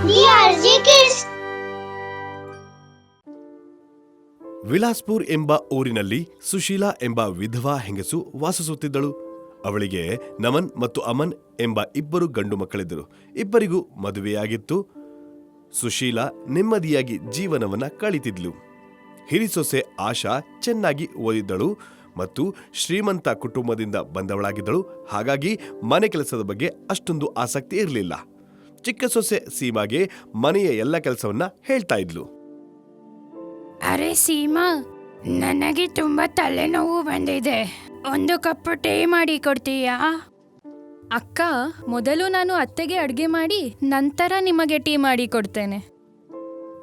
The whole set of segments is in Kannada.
DRG Kids. ವಿಲಾಸ್ಪುರ್ ಎಂಬ ಊರಿನಲ್ಲಿ ಸುಶೀಲಾ ಎಂಬ ವಿಧವಾ ಹೆಂಗಸು ವಾಸಿಸುತ್ತಿದ್ದಳು. ಅವಳಿಗೆ ನಮನ್ ಮತ್ತು ಅಮನ್ ಎಂಬ ಇಬ್ಬರು ಗಂಡು ಮಕ್ಕಳಿದ್ದರು. ಇಬ್ಬರಿಗೂ ಮದುವೆಯಾಗಿತ್ತು. ಸುಶೀಲಾ ನೆಮ್ಮದಿಯಾಗಿ ಜೀವನವನ್ನ ಕಳೀತಿದ್ಲು. ಹಿರಿಸೊಸೆ ಆಶಾ ಚೆನ್ನಾಗಿ ಓದಿದ್ದಳು ಮತ್ತು ಶ್ರೀಮಂತ ಕುಟುಂಬದಿಂದ ಬಂದವಳಾಗಿದ್ದಳು. ಹಾಗಾಗಿ ಮನೆ ಕೆಲಸದ ಬಗ್ಗೆ ಅಷ್ಟೊಂದು ಆಸಕ್ತಿ ಇರಲಿಲ್ಲ. ಚಿಕ್ಕ ಸೊಸೆ ಸೀಮಾಗೆ ಮನೆಯ ಎಲ್ಲ ಕೆಲಸವನ್ನ ಹೇಳ್ತಾ ಇದ್ಲು. ಅರೆ ಸೀಮಾ, ನನಗೆ ತುಂಬಾ ತಲೆನೋವು ಬಂದಿದೆ. ಒಂದು ಕಪ್ ಟೀ ಮಾಡಿ ಕೊಡ್ತೀಯಾ? ಅಕ್ಕ, ಮೊದಲು ನಾನು ಅತ್ತೆಗೆ ಅಡ್ಗೆ ಮಾಡಿ ನಂತರ ನಿಮಗೆ ಟೀ ಮಾಡಿ ಕೊಡ್ತೇನೆ.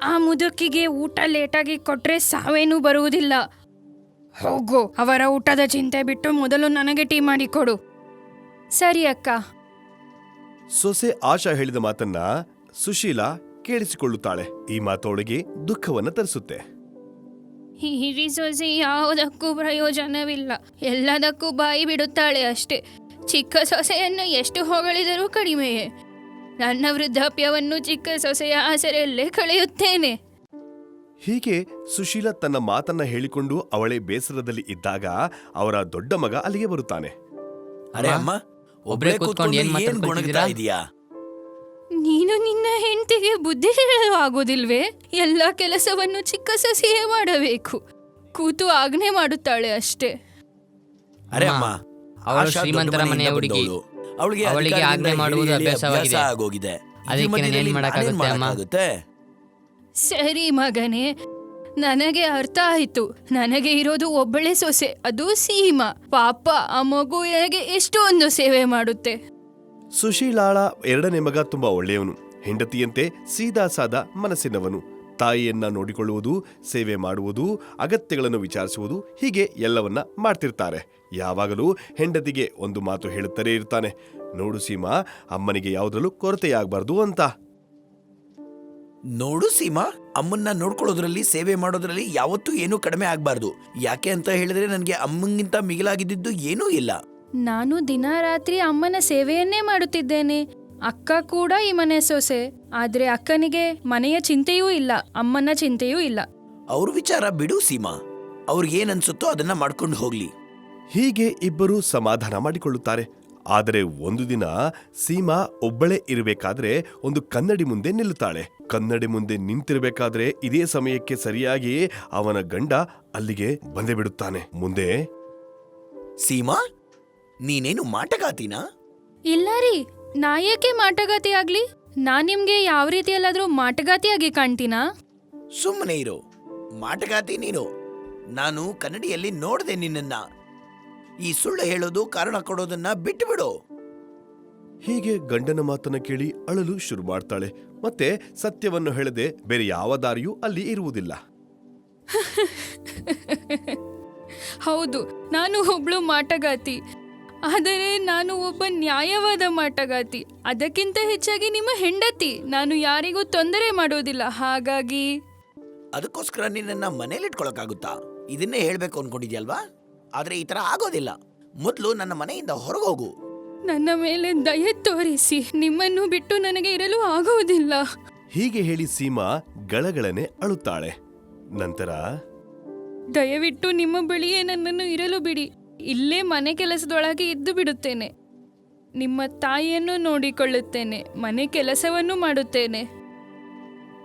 ಆ ಮುದುಕಿಗೆ ಊಟ ಲೇಟಾಗಿ ಕೊಟ್ರೆ ಸಾವೇನೂ ಬರುವುದಿಲ್ಲ. ಹೋಗು, ಅವರ ಊಟದ ಚಿಂತೆ ಬಿಟ್ಟು ಮೊದಲು ನನಗೆ ಟೀ ಮಾಡಿ ಕೊಡು. ಸರಿ ಅಕ್ಕ. ಸೊಸೆ ಆಶಾ ಹೇಳಿದ ಮಾತನ್ನ ಸುಶೀಲಾ ಕೇಳಿಸಿಕೊಳ್ಳುತ್ತಾಳೆ. ಈ ಮಾತೊಳಗೆ ದುಃಖವನ್ನ ತರಿಸುತ್ತೆ. ಹಿರಿ ಸೊಸೆ ಯಾವುದಕ್ಕೂ ಪ್ರಯೋಜನವಿಲ್ಲ, ಎಲ್ಲದಕ್ಕೂ ಬಾಯಿ ಬಿಡುತ್ತಾಳೆ ಅಷ್ಟೇ. ಚಿಕ್ಕ ಸೊಸೆಯನ್ನು ಎಷ್ಟು ಹೊಗಳಿದರೂ ಕಡಿಮೆಯೇ. ನನ್ನ ವೃದ್ಧಾಪ್ಯವನ್ನು ಚಿಕ್ಕ ಸೊಸೆಯ ಆಸರೆಯಲ್ಲೇ ಕಳೆಯುತ್ತೇನೆ. ಹೀಗೆ ಸುಶೀಲಾ ತನ್ನ ಮಾತನ್ನ ಹೇಳಿಕೊಂಡು ಅವಳೇ ಬೇಸರದಲ್ಲಿ ಇದ್ದಾಗ ಅವರ ದೊಡ್ಡ ಮಗ ಅಲ್ಲಿಗೆ ಬರುತ್ತಾನೆ. ಅರೆ ಅಮ್ಮ, ಒಬ್ರೇ ಕೂತ್ಕೊಂಡು ಏನ್ ಮಾತಾಡ್ತಾ ಇದೀಯಾ? ನೀನು ನಿನ್ನ ಹೆಂಡತಿಗೆ ಬುದ್ಧಿ ಹೇಳಲು ಆಗೋದಿಲ್ವೇ? ಎಲ್ಲ ಕೆಲಸವನ್ನು ಚಿಕ್ಕ ಸೊಸೆಯೇ ಮಾಡಬೇಕು. ಕೂತು ಆಜ್ಞೆ ಮಾಡುತ್ತಾಳೆ ಅಷ್ಟೇ. ಅರೆ ಅಮ್ಮ, ಅವಳು ಶ್ರೀಮಂತರ ಮನೆಯ ಹುಡುಗಿ. ಅವಳಿಗೆ ಆಜ್ಞೆ ಮಾಡುವುದು ಅಭ್ಯಾಸವಾಗಿದೆ. ಅದಕ್ಕೆ ನಾನೇನ್ ಮಾಡಕ್ಕಾಗುತ್ತೆ ಅಮ್ಮ? ಸರಿ ಮಗನೇ, ನನಗೆ ಅರ್ಥ ಆಯ್ತು. ನನಗೆ ಇರೋದು ಒಬ್ಬಳೇ ಸೊಸೆ, ಅದು ಸೀಮಾ. ಪಾಪ, ಆ ಮಗುವಿಗೆ ಎಷ್ಟೊಂದು ಸೇವೆ ಮಾಡುತ್ತೆ. ಸುಶೀಲಾಳ ಎರಡನೇ ಮಗ ತುಂಬಾ ಒಳ್ಳೆಯವನು. ಹೆಂಡತಿಯಂತೆ ಸೀದಾ ಸಾದಾ ಮನಸ್ಸಿನವನು. ತಾಯಿಯನ್ನ ನೋಡಿಕೊಳ್ಳುವುದು, ಸೇವೆ ಮಾಡುವುದು, ಅಗತ್ಯಗಳನ್ನು ವಿಚಾರಿಸುವುದು, ಹೀಗೆ ಎಲ್ಲವನ್ನ ಮಾಡ್ತಿರ್ತಾರೆ. ಯಾವಾಗಲೂ ಹೆಂಡತಿಗೆ ಒಂದು ಮಾತು ಹೇಳುತ್ತಲೇ ಇರ್ತಾನೆ, ನೋಡು ಸೀಮಾ, ಅಮ್ಮನಿಗೆ ಯಾವುದರಲ್ಲೂ ಕೊರತೆಯಾಗಬಾರ್ದು ಅಂತ. ನೋಡು ಸೀಮಾ, ಅಮ್ಮನ್ನ ನೋಡ್ಕೊಳ್ಳೋದ್ರಲ್ಲಿ, ಸೇವೆ ಮಾಡೋದ್ರಲ್ಲಿ ಯಾವತ್ತೂ ಏನೂ ಕಡಿಮೆ ಆಗ್ಬಾರ್ದು. ಯಾಕೆ ಅಂತ ಹೇಳಿದ್ರೆ ನನಗೆ ಅಮ್ಮಂಗಿಂತ ಮಿಗಿಲಾಗಿದ್ದು ಏನೂ ಇಲ್ಲ. ನಾನು ದಿನ ರಾತ್ರಿ ಅಮ್ಮನ ಸೇವೆಯನ್ನೇ ಮಾಡುತ್ತಿದ್ದೇನೆ. ಅಕ್ಕ ಕೂಡ ಈ ಮನೆ ಸೊಸೆ. ಆದ್ರೆ ಅಕ್ಕನಿಗೆ ಮನೆಯ ಚಿಂತೆಯೂ ಇಲ್ಲ, ಅಮ್ಮನ ಚಿಂತೆಯೂ ಇಲ್ಲ. ಅವ್ರ ವಿಚಾರ ಬಿಡು ಸೀಮಾ, ಅವ್ರಿಗೇನ್ ಅನ್ಸುತ್ತೋ ಅದನ್ನ ಮಾಡ್ಕೊಂಡು ಹೋಗ್ಲಿ. ಹೀಗೆ ಇಬ್ಬರು ಸಮಾಧಾನ ಮಾಡಿಕೊಳ್ಳುತ್ತಾರೆ. ಆದರೆ ಒಂದು ದಿನ ಸೀಮಾ ಒಬ್ಬಳೇ ಇರಬೇಕಾದ್ರೆ ಒಂದು ಕನ್ನಡಿ ಮುಂದೆ ನಿಲ್ಲುತ್ತಾಳೆ. ಕನ್ನಡಿ ಮುಂದೆ ನಿಂತಿರಬೇಕಾದ್ರೆ ಇದೇ ಸಮಯಕ್ಕೆ ಸರಿಯಾಗಿ ಅವನ ಗಂಡ ಅಲ್ಲಿಗೆ ಬಂದೇ ಬಿಡುತ್ತಾನೆ. ಮುಂದೆ, ಸೀಮಾ, ನೀನೇನು ಮಾಟಗಾತಿನಾ? ಇಲ್ಲ ರೀ, ನಾ ಏಕೆ ಮಾಟಗಾತಿ ಆಗ್ಲಿ? ನಾನ್ ನಿಮ್ಗೆ ಯಾವ ರೀತಿಯಲ್ಲಾದ್ರೂ ಮಾಟಗಾತಿಯಾಗಿ ಕಾಣ್ತೀನಾ? ಸುಮ್ಮನೆ ಇರೋ, ಮಾಟಗಾತಿ ನೀನು. ನಾನು ಕನ್ನಡಿಯಲ್ಲಿ ನೋಡ್ದೆ ನಿನ್ನನ್ನ. ಈ ಸುಳ್ಳು ಹೇಳೋದು, ಕಾರಣ ಕೊಡೋದನ್ನ ಬಿಟ್ಟು ಬಿಡು. ಹೀಗೆ ಗಂಡನ ಮಾತನ್ನ ಕೇಳಿ ಅಳಲು ಶುರು ಮಾಡ್ತಾಳೆ. ಮತ್ತೆ ಸತ್ಯವನ್ನು ಹೇಳದೆ ಬೇರೆ ಯಾವ ದಾರಿಯೂ ಅಲ್ಲಿ ಇರುವುದಿಲ್ಲ. ಹೌದು, ನಾನು ಒಬ್ಳು ಮಾಟಗಾತಿ. ಆದರೆ ನಾನು ಒಬ್ಬ ನ್ಯಾಯವಾದ ಮಾಟಗಾತಿ. ಅದಕ್ಕಿಂತ ಹೆಚ್ಚಾಗಿ ನಿಮ್ಮ ಹೆಂಡತಿ. ನಾನು ಯಾರಿಗೂ ತೊಂದರೆ ಮಾಡೋದಿಲ್ಲ. ಹಾಗಾಗಿ ಅದಕ್ಕೋಸ್ಕರ ನಿನ್ನನ್ನ ಮನೇಲಿ ಇಟ್ಕೊಳಕ್ಕಾಗುತ್ತಾ? ಇದನ್ನೇ ಹೇಳ್ಬೇಕು ಅನ್ಕೊಂಡಿದ್ಯಲ್ವಾ? ಆದ್ರೆ ಈ ತರ ಆಗೋದಿಲ್ಲ. ಮೊದಲು ನನ್ನ ಮನೆಯಿಂದ ಹೊರಗೋಗು. ನನ್ನ ಮೇಲೆ ದಯೆ ತೋರಿಸಿ. ನಿಮ್ಮನ್ನು ಬಿಟ್ಟು ನನಗೆ ಇರಲು ಆಗುವುದಿಲ್ಲ. ಹೀಗೆ ಹೇಳಿ ಸೀಮಾ ಗಳಗಳನೆ ಅಳುತ್ತಾಳೆ. ನಂತರ, ದಯವಿಟ್ಟು ನಿಮ್ಮ ಬಳಿಯೇ ನನ್ನನ್ನು ಇರಲು ಬಿಡಿ. ಇಲ್ಲೇ ಮನೆ ಕೆಲಸದೊಳಗೆ ಇದ್ದು ಬಿಡುತ್ತೇನೆ. ನಿಮ್ಮ ತಾಯಿಯನ್ನು ನೋಡಿಕೊಳ್ಳುತ್ತೇನೆ, ಮನೆ ಕೆಲಸವನ್ನು ಮಾಡುತ್ತೇನೆ.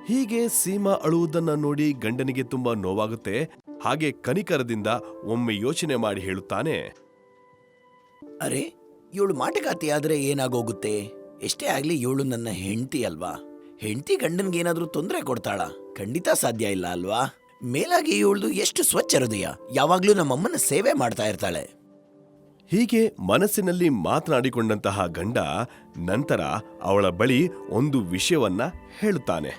ಹೀಗೆ ಸೀಮಾ ಅಳುವುದನ್ನ ನೋಡಿ ಗಂಡನಿಗೆ ತುಂಬಾ ನೋವಾಗುತ್ತೆ. ಹಾಗೆ ಕನಿಕರದಿಂದ ಒಮ್ಮೆ ಯೋಚನೆ ಮಾಡಿ ಹೇಳುತ್ತಾನೆ, ಅರೆ, ಇವಳು ಮಾಟಗಾತಿ ಆದ್ರೆ ಏನಾಗೋಗುತ್ತೆ? ಎಷ್ಟೇ ಆಗ್ಲಿ ಇವಳು ನನ್ನ ಹೆಂಡತಿ ಅಲ್ವಾ? ಹೆಂಡತಿ ಗಂಡನ್ಗೇನಾದ್ರೂ ತೊಂದರೆ ಕೊಡ್ತಾಳ? ಖಂಡಿತ ಸಾಧ್ಯ ಇಲ್ಲ ಅಲ್ವಾ? ಮೇಲಾಗಿ ಇವಳ್ದು ಎಷ್ಟು ಸ್ವಚ್ಛ ಹೃದಯ, ಯಾವಾಗ್ಲೂ ನಮ್ಮಮ್ಮನ ಸೇವೆ ಮಾಡ್ತಾ ಇರ್ತಾಳೆ. ಹೀಗೆ ಮನಸ್ಸಿನಲ್ಲಿ ಮಾತನಾಡಿಕೊಂಡಂತಹ ಗಂಡ ನಂತರ ಅವಳ ಬಳಿ ಒಂದು ವಿಷಯವನ್ನ ಹೇಳುತ್ತಾನೆ.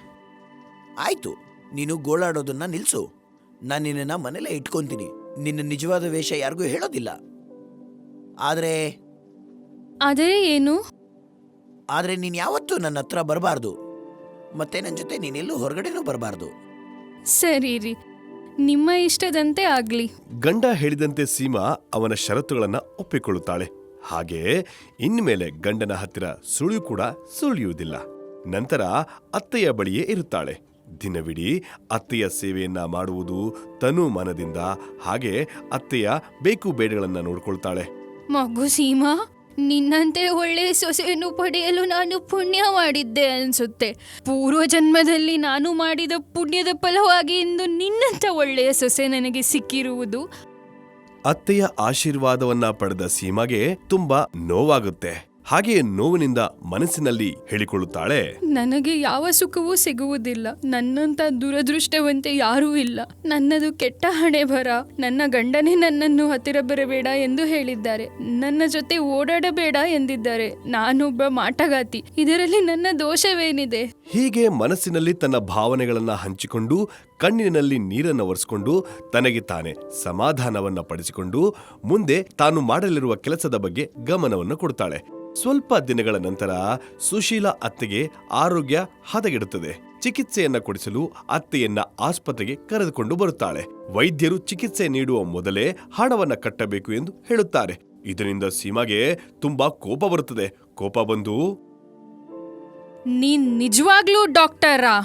ಆಯ್ತು, ನೀನು ಗೋಳಾಡೋದನ್ನ ನಿಲ್ಸು. ನಾನು ನಿನ್ನ ಮನೇಲೆ ಇಟ್ಕೊಂತೀನಿ. ನಿನ್ನ ನಿಜವಾದ ವೇಷ ಯಾರಿಗೂ ಹೇಳೋದಿಲ್ಲ. ಆದ್ರೆ ಏನು? ಆದ್ರೆ ನೀನ್ ಯಾವತ್ತೂ ನನ್ನ ಹತ್ರ ಬರಬಾರ್ದು. ಮತ್ತೆ ನನ್ನ ಜೊತೆ ನೀನೆಲ್ಲೂ ಹೊರಗಡೆನೂ ಬರಬಾರ್ದು. ಸರಿ ರೀ, ನಿಮ್ಮ ಇಷ್ಟದಂತೆ ಆಗ್ಲಿ. ಗಂಡ ಹೇಳಿದಂತೆ ಸೀಮಾ ಅವನ ಷರತ್ತುಗಳನ್ನ ಒಪ್ಪಿಕೊಳ್ಳುತ್ತಾಳೆ. ಹಾಗೆ ಇನ್ಮೇಲೆ ಗಂಡನ ಹತ್ತಿರ ಸುಳಿಯೂ ಕೂಡ ಸುಳಿಯುವುದಿಲ್ಲ. ನಂತರ ಅತ್ತೆಯ ಬಳಿಯೇ ಇರುತ್ತಾಳೆ. ದಿನವಿಡೀ ಅತ್ತೆಯ ಸೇವೆಯನ್ನ ಮಾಡುವುದು ತನು ಮನದಿಂದ. ಹಾಗೆ ಅತ್ತೆಯ ಬೇಕು ಬೇಡಗಳನ್ನ ನೋಡ್ಕೊಳ್ತಾಳೆ. ಮಗು ಸೀಮಾ, ನಿನ್ನಂತೆ ಒಳ್ಳೆ ಸೊಸೆಯನ್ನು ಪಡೆಯಲು ನಾನು ಪುಣ್ಯ ಮಾಡಿದ್ದೆ ಅನ್ಸುತ್ತೆ. ಪೂರ್ವ ಜನ್ಮದಲ್ಲಿ ನಾನು ಮಾಡಿದ ಪುಣ್ಯದ ಫಲವಾಗಿ ಇಂದು ನಿನ್ನಂತ ಒಳ್ಳೆಯ ಸೊಸೆ ನನಗೆ ಸಿಕ್ಕಿರುವುದು. ಅತ್ತೆಯ ಆಶೀರ್ವಾದವನ್ನ ಪಡೆದ ಸೀಮಾಗೆ ತುಂಬಾ ನೋವಾಗುತ್ತೆ. ಹಾಗೆಯೇ ನೋವಿನಿಂದ ಮನಸ್ಸಿನಲ್ಲಿ ಹೇಳಿಕೊಳ್ಳುತ್ತಾಳೆ, ನನಗೆ ಯಾವ ಸುಖವೂ ಸಿಗುವುದಿಲ್ಲ. ನನ್ನಂತ ದುರದೃಷ್ಟವಂತೆ ಯಾರೂ ಇಲ್ಲ. ನನ್ನದು ಕೆಟ್ಟ ಹಣೆ ಬರ. ನನ್ನ ಗಂಡನೇ ನನ್ನನ್ನು ಹತ್ತಿರ ಬರಬೇಡ ಎಂದು ಹೇಳಿದ್ದಾರೆ. ನನ್ನ ಜೊತೆ ಓಡಾಡಬೇಡ ಎಂದಿದ್ದಾರೆ. ನಾನೊಬ್ಬ ಮಾಟಗಾತಿ. ಇದರಲ್ಲಿ ನನ್ನ ದೋಷವೇನಿದೆ? ಹೀಗೆ ಮನಸ್ಸಿನಲ್ಲಿ ತನ್ನ ಭಾವನೆಗಳನ್ನ ಹಂಚಿಕೊಂಡು ಕಣ್ಣಿನಲ್ಲಿ ನೀರನ್ನು ಒರೆಸಿಕೊಂಡು ತನಗೆ ತಾನೇ ಸಮಾಧಾನವನ್ನ ಪಡಿಸಿಕೊಂಡು ಮುಂದೆ ತಾನು ಮಾಡಲಿರುವ ಕೆಲಸದ ಬಗ್ಗೆ ಗಮನವನ್ನು ಕೊಡ್ತಾಳೆ. ಸ್ವಲ್ಪ ದಿನಗಳ ನಂತರ ಸುಶೀಲಾ ಅತ್ತೆಗೆ ಆರೋಗ್ಯ ಹದಗೆಡುತ್ತದೆ. ಚಿಕಿತ್ಸೆಯನ್ನ ಕೊಡಿಸಲು ಅತ್ತೆಯನ್ನ ಆಸ್ಪತ್ರೆಗೆ ಕರೆದುಕೊಂಡು ಬರುತ್ತಾಳೆ. ವೈದ್ಯರು ಚಿಕಿತ್ಸೆ ನೀಡುವ ಮೊದಲೇ ಹಣವನ್ನ ಕಟ್ಟಬೇಕು ಎಂದು ಹೇಳುತ್ತಾರೆ. ಇದರಿಂದ ಸೀಮಾಗೆ ತುಂಬಾ ಕೋಪ ಬರುತ್ತದೆ. ಕೋಪ ಬಂದು, ನೀನ್ ನಿಜವಾಗ್ಲೂ ಡಾಕ್ಟರಾ?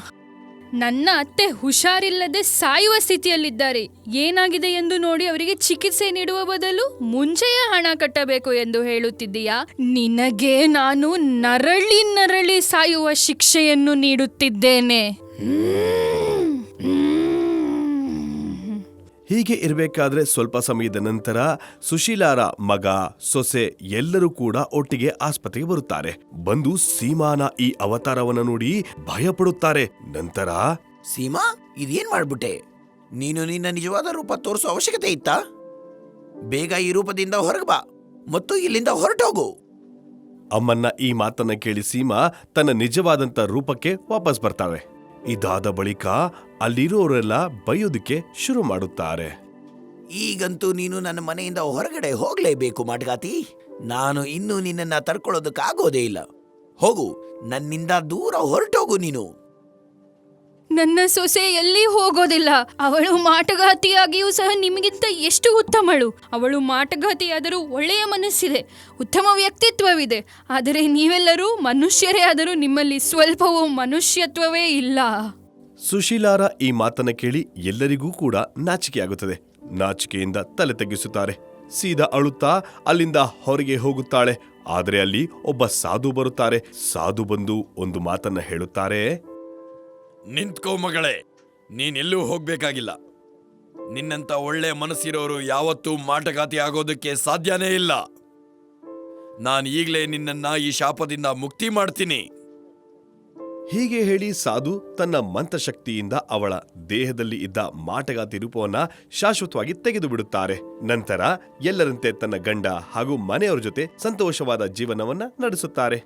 ನನ್ನ ಅತ್ತೆ ಹುಷಾರಿಲ್ಲದೆ ಸಾಯುವ ಸ್ಥಿತಿಯಲ್ಲಿದ್ದಾರೆ. ಏನಾಗಿದೆ ಎಂದು ನೋಡಿ ಅವರಿಗೆ ಚಿಕಿತ್ಸೆ ನೀಡುವ ಬದಲು ಮುಂಚೆಯೇ ಹಣ ಕಟ್ಟಬೇಕು ಎಂದು ಹೇಳುತ್ತಿದ್ದೀಯಾ? ನಿನಗೆ ನಾನು ನರಳಿ ನರಳಿ ಸಾಯುವ ಶಿಕ್ಷೆಯನ್ನು ನೀಡುತ್ತಿದ್ದೇನೆ. ಹೀಗೆ ಇರಬೇಕಾದ್ರೆ ಸ್ವಲ್ಪ ಸಮಯದ ನಂತರ ಸುಶೀಲಾರ ಮಗ, ಸೊಸೆ ಎಲ್ಲರೂ ಕೂಡ ಒಟ್ಟಿಗೆ ಆಸ್ಪತ್ರೆಗೆ ಬರುತ್ತಾರೆ. ಬಂದು ಸೀಮಾನ ಈ ಅವತಾರವನ್ನು ನೋಡಿ ಭಯ ಪಡುತ್ತಾರೆ. ನಂತರ, ಸೀಮಾ, ಇದೇನ್ ಮಾಡ್ಬಿಟ್ಟೆ? ನೀನು ನಿನ್ನ ನಿಜವಾದ ರೂಪ ತೋರಿಸೋ ಅವಶ್ಯಕತೆ ಇತ್ತಾ? ಬೇಗ ಈ ರೂಪದಿಂದ ಹೊರಗೆ ಬಾ ಮತ್ತು ಇಲ್ಲಿಂದ ಹೊರಟೋಗು. ಅಮ್ಮನ್ನ ಈ ಮಾತನ್ನ ಕೇಳಿ ಸೀಮಾ ತನ್ನ ನಿಜವಾದಂತ ರೂಪಕ್ಕೆ ವಾಪಸ್ ಬರ್ತಾಳೆ. ಇದಾದ ಬಳಿಕ ಅಲ್ಲಿರೋರೆಲ್ಲ ಬೈಯೋದಕ್ಕೆ ಶುರು ಮಾಡುತ್ತಾರೆ. ಈಗಂತೂ ನೀನು ನನ್ನ ಮನೆಯಿಂದ ಹೊರಗಡೆ ಹೋಗ್ಲೇಬೇಕು ಮಾಟಗಾತಿ. ನಾನು ಇನ್ನೂ ನಿನ್ನನ್ನ ತಡ್ಕೊಳ್ಳೋದಕ್ಕಾಗೋದೇ ಇಲ್ಲ. ಹೋಗು, ನನ್ನಿಂದ ದೂರ ಹೊರಟೋಗು ನೀನು. ನನ್ನ ಸೊಸೆ ಎಲ್ಲಿ ಹೋಗೋದಿಲ್ಲ. ಅವಳು ಮಾಟಗಾತಿಯಾಗಿಯೂ ಸಹ ನಿಮಗಿಂತ ಎಷ್ಟು ಉತ್ತಮಳು. ಅವಳು ಮಾಟಗಾತಿಯಾದರೂ ಒಳ್ಳೆಯ ಮನಸ್ಸಿದೆ, ಉತ್ತಮ ವ್ಯಕ್ತಿತ್ವವಿದೆ. ಆದರೆ ನೀವೆಲ್ಲರೂ ಮನುಷ್ಯರೇ ಆದರೂ ನಿಮ್ಮಲ್ಲಿ ಸ್ವಲ್ಪವೂ ಮನುಷ್ಯತ್ವವೇ ಇಲ್ಲ. ಸುಶೀಲಾರ ಈ ಮಾತನ್ನ ಕೇಳಿ ಎಲ್ಲರಿಗೂ ಕೂಡ ನಾಚಿಕೆಯಾಗುತ್ತದೆ. ನಾಚಿಕೆಯಿಂದ ತಲೆ ತಗ್ಗಿಸುತ್ತಾರೆ. ಸೀದಾ ಅಳುತ್ತಾ ಅಲ್ಲಿಂದ ಹೊರಗೆ ಹೋಗುತ್ತಾಳೆ. ಆದರೆ ಅಲ್ಲಿ ಒಬ್ಬ ಸಾಧು ಬರುತ್ತಾರೆ. ಸಾಧು ಬಂದು ಒಂದು ಮಾತನ್ನ ಹೇಳುತ್ತಾರೆ. ನಿಂತ್ಕೋ ಮಗಳೇ, ನೀನೆಲ್ಲೂ ಹೋಗ್ಬೇಕಾಗಿಲ್ಲ. ನಿನ್ನಂತ ಒಳ್ಳೆ ಮನಸ್ಸಿರೋರು ಯಾವತ್ತೂ ಮಾಟಗಾತಿ ಆಗೋದಕ್ಕೆ ಸಾಧ್ಯನೇ ಇಲ್ಲ. ನಾನು ಈಗಲೇ ನಿನ್ನನ್ನ ಈ ಶಾಪದಿಂದ ಮುಕ್ತಿ ಮಾಡ್ತೀನಿ. ಹೀಗೆ ಹೇಳಿ ಸಾಧು ತನ್ನ ಮಂತ್ರಶಕ್ತಿಯಿಂದ ಅವಳ ದೇಹದಲ್ಲಿ ಇದ್ದ ಮಾಟಗಾತಿ ರೂಪವನ್ನ ಶಾಶ್ವತವಾಗಿ ತೆಗೆದು ಬಿಡುತ್ತಾರೆ. ನಂತರ ಎಲ್ಲರಂತೆ ತನ್ನ ಗಂಡ ಹಾಗೂ ಮನೆಯವರ ಜೊತೆ ಸಂತೋಷವಾದ ಜೀವನವನ್ನ ನಡೆಸುತ್ತಾರೆ.